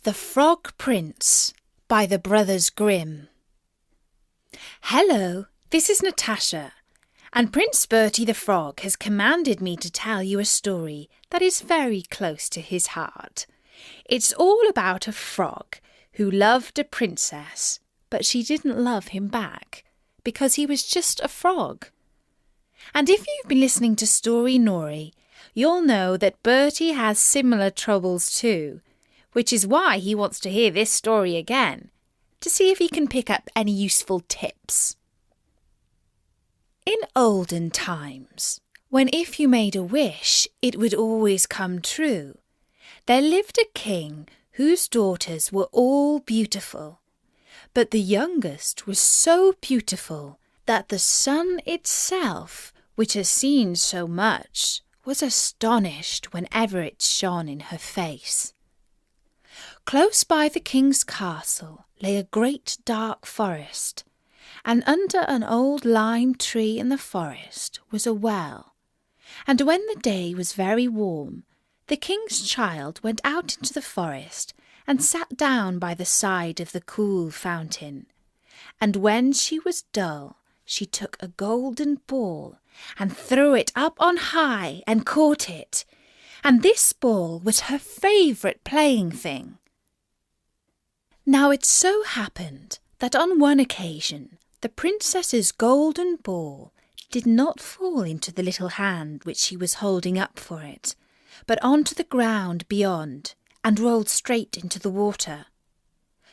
The Frog Prince by the Brothers Grimm. Hello, this is Natasha, and Prince Bertie the Frog has commanded me to tell you a story that is very close to his heart. It's all about a frog who loved a princess, but she didn't love him back because he was just a frog. And if you've been listening to Story Nori, you'll know that Bertie has similar troubles too, which is why he wants to hear this story again, to see if he can pick up any useful tips. In olden times, when if you made a wish, it would always come true, there lived a king whose daughters were all beautiful, but the youngest was so beautiful that the sun itself, which has seen so much, was astonished whenever it shone in her face. Close by the king's castle lay a great dark forest, and under an old lime tree in the forest was a well. And when the day was very warm, the king's child went out into the forest and sat down by the side of the cool fountain. And when she was dull, she took a golden ball and threw it up on high and caught it, and this ball was her favourite playing thing. Now it so happened that on one occasion the princess's golden ball did not fall into the little hand which she was holding up for it, but onto the ground beyond, and rolled straight into the water.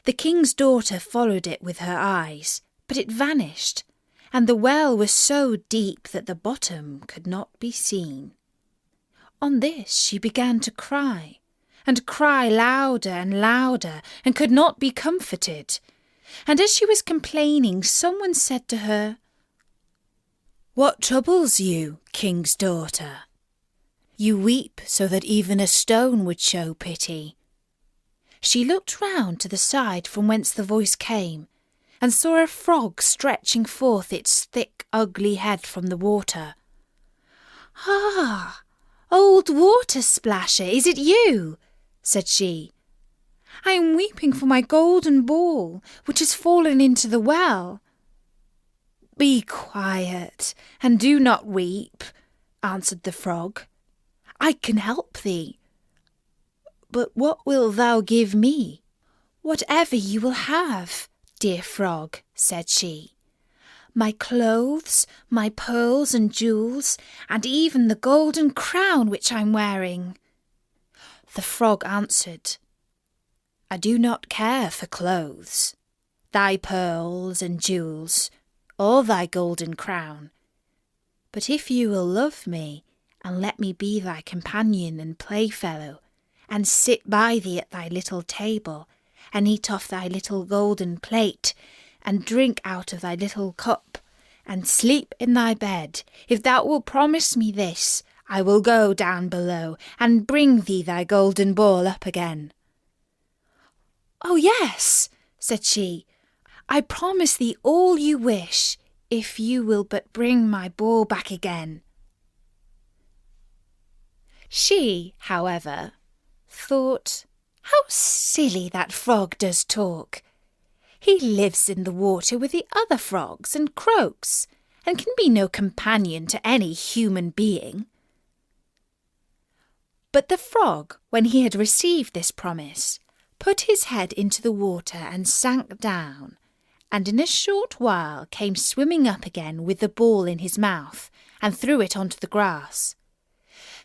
The king's daughter followed it with her eyes, but it vanished, and the well was so deep that the bottom could not be seen. On this she began to cry, and cry louder and louder, and could not be comforted. And as she was complaining, someone said to her, "What troubles you, king's daughter? You weep so that even a stone would show pity." She looked round to the side from whence the voice came, and saw a frog stretching forth its thick, ugly head from the water. "Ah, old water splasher, is it you?" said she. "I am weeping for my golden ball, which has fallen into the well." "Be quiet, and do not weep," answered the frog. "I can help thee." "But what wilt thou give me?" "Whatever you will have, dear frog," said she. "My clothes, my pearls and jewels, and even the golden crown which I'm wearing." The frog answered, "I do not care for clothes, thy pearls and jewels, or thy golden crown. But if you will love me, and let me be thy companion and playfellow, and sit by thee at thy little table, and eat off thy little golden plate, and drink out of thy little cup, and sleep in thy bed, if thou wilt promise me this, I will go down below, and bring thee thy golden ball up again." "Oh yes," said she, "I promise thee all you wish, if you will but bring my ball back again." She, however, thought, "How silly that frog does talk. He lives in the water with the other frogs and croaks, and can be no companion to any human being." But the frog, when he had received this promise, put his head into the water and sank down, and in a short while came swimming up again with the ball in his mouth, and threw it onto the grass.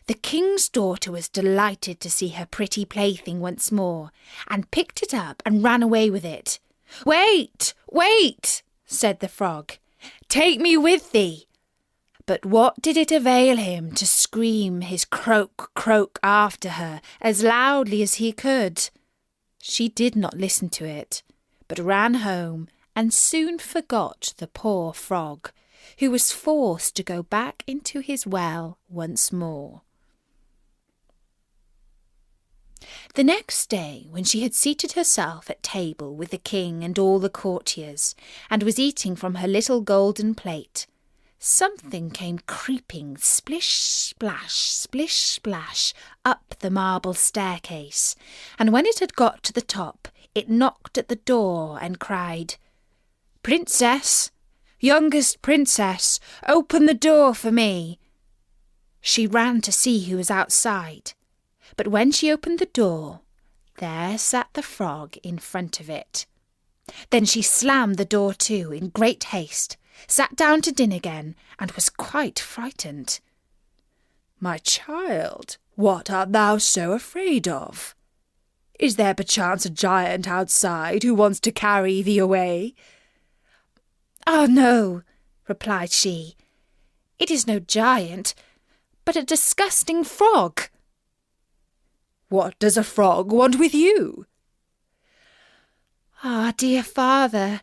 The king's daughter was delighted to see her pretty plaything once more, and picked it up and ran away with it. "Wait, wait," said the frog. "Take me with thee." But what did it avail him to scream his croak, croak after her as loudly as he could? She did not listen to it, but ran home and soon forgot the poor frog, who was forced to go back into his well once more. The next day, when she had seated herself at table with the king and all the courtiers, and was eating from her little golden plate, something came creeping splish, splash up the marble staircase, and when it had got to the top, it knocked at the door and cried, "Princess, youngest princess, open the door for me." She ran to see who was outside, but when she opened the door, there sat the frog in front of it. Then she slammed the door to in great haste, sat down to din again, and was quite frightened. "My child, what art thou so afraid of? Is there perchance a giant outside who wants to carry thee away?" "Ah, no," replied she. "It is no giant, but a disgusting frog." "What does a frog want with you?" "Ah, dear father,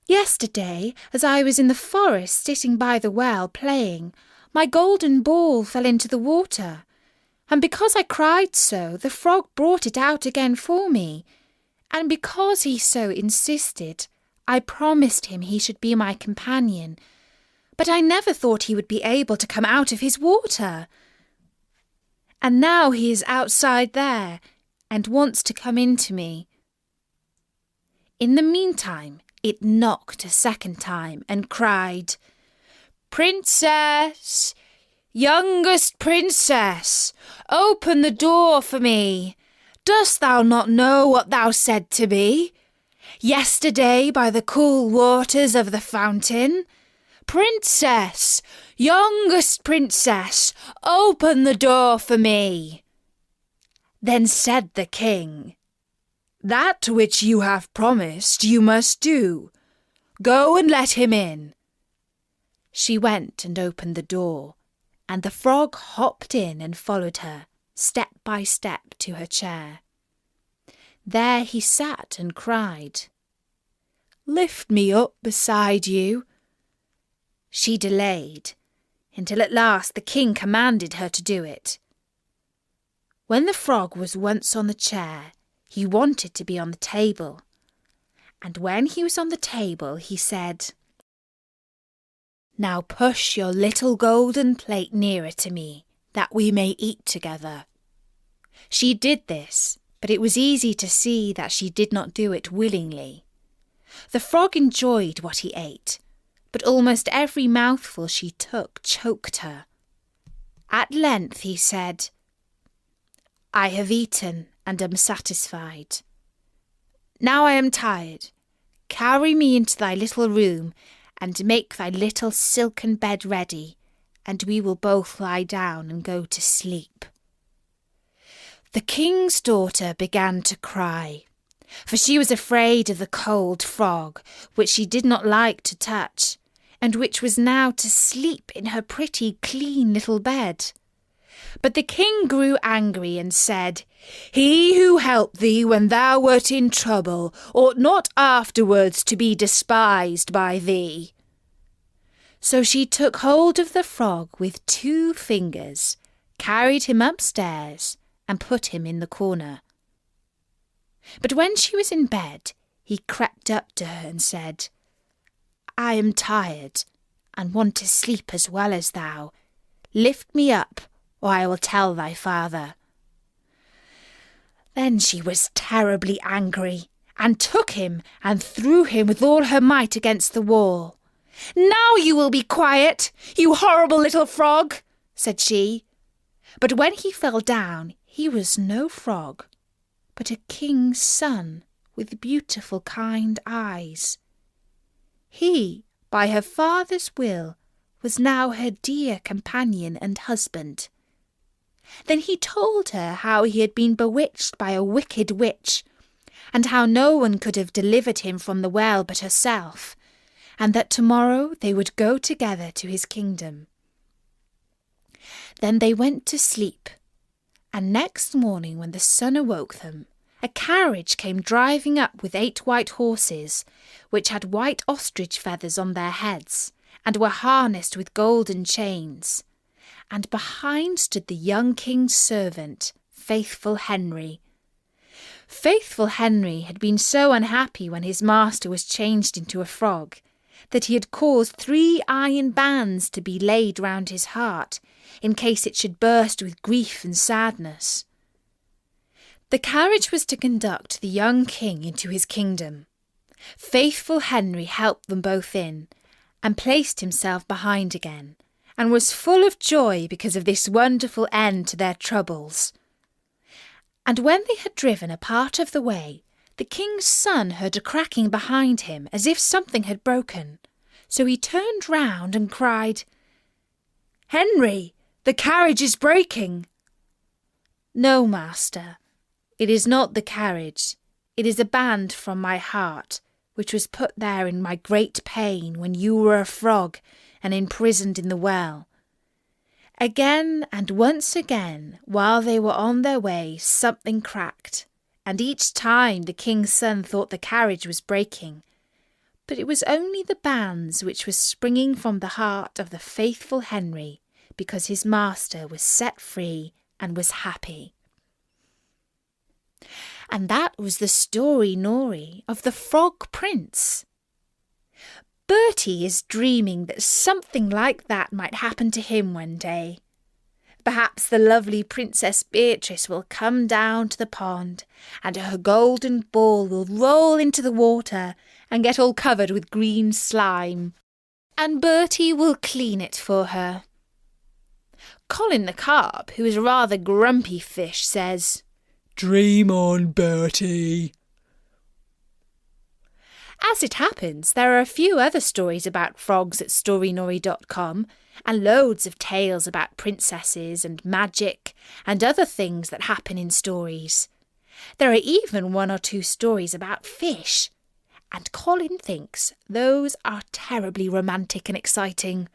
yesterday, as I was in the forest sitting by the well playing, my golden ball fell into the water, and because I cried so, the frog brought it out again for me, and because he so insisted, I promised him he should be my companion, but I never thought he would be able to come out of his water. And now he is outside there, and wants to come into me." In the meantime, it knocked a second time and cried, "Princess, youngest princess, open the door for me. Dost thou not know what thou said to me yesterday by the cool waters of the fountain? Princess, youngest princess, open the door for me." Then said the king, "That which you have promised you must do. Go and let him in." She went and opened the door, and the frog hopped in and followed her, step by step, to her chair. There he sat and cried, "Lift me up beside you." She delayed, until at last the king commanded her to do it. When the frog was once on the chair, he wanted to be on the table, and when he was on the table, he said, "Now push your little golden plate nearer to me, that we may eat together." She did this, but it was easy to see that she did not do it willingly. The frog enjoyed what he ate, but almost every mouthful she took choked her. At length he said, "I have eaten and am satisfied. Now I am tired. Carry me into thy little room and make thy little silken bed ready, and we will both lie down and go to sleep." The king's daughter began to cry, for she was afraid of the cold frog, which she did not like to touch, and which was now to sleep in her pretty, clean little bed. But the king grew angry and said, "He who helped thee when thou wert in trouble ought not afterwards to be despised by thee." So she took hold of the frog with 2 fingers, carried him upstairs, and put him in the corner. But when she was in bed, he crept up to her and said, "I am tired, and want to sleep as well as thou. Lift me up, or I will tell thy father." Then she was terribly angry, and took him and threw him with all her might against the wall. "Now you will be quiet, you horrible little frog," said she. But when he fell down, he was no frog, but a king's son with beautiful kind eyes. He, by her father's will, was now her dear companion and husband. Then he told her how he had been bewitched by a wicked witch, and how no one could have delivered him from the well but herself, and that tomorrow they would go together to his kingdom. Then they went to sleep, and next morning when the sun awoke them, a carriage came driving up with 8 white horses, which had white ostrich feathers on their heads, and were harnessed with golden chains. And behind stood the young king's servant, Faithful Henry. Faithful Henry had been so unhappy when his master was changed into a frog, that he had caused 3 iron bands to be laid round his heart, in case it should burst with grief and sadness. The carriage was to conduct the young king into his kingdom. Faithful Henry helped them both in, and placed himself behind again, and was full of joy because of this wonderful end to their troubles. And when they had driven a part of the way, the king's son heard a cracking behind him as if something had broken. So he turned round and cried, "Henry, the carriage is breaking." "No, master, it is not the carriage. It is a band from my heart, which was put there in my great pain when you were a frog and imprisoned in the well." Again and once again, while they were on their way, something cracked, and each time the king's son thought the carriage was breaking. But it was only the bands which were springing from the heart of the faithful Henry, because his master was set free and was happy. And that was the story, Nori, of the Frog Prince. Bertie is dreaming that something like that might happen to him one day. Perhaps the lovely Princess Beatrice will come down to the pond, and her golden ball will roll into the water and get all covered with green slime, and Bertie will clean it for her. Colin the carp, who is a rather grumpy fish, says, "Dream on, Bertie." As it happens, there are a few other stories about frogs at storynori.com, and loads of tales about princesses and magic and other things that happen in stories. There are even 1 or 2 stories about fish, and Colin thinks those are terribly romantic and exciting.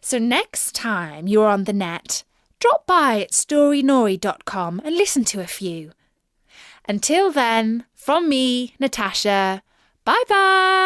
So next time you're on the net, drop by at storynori.com and listen to a few. Until then, from me, Natasha, bye-bye!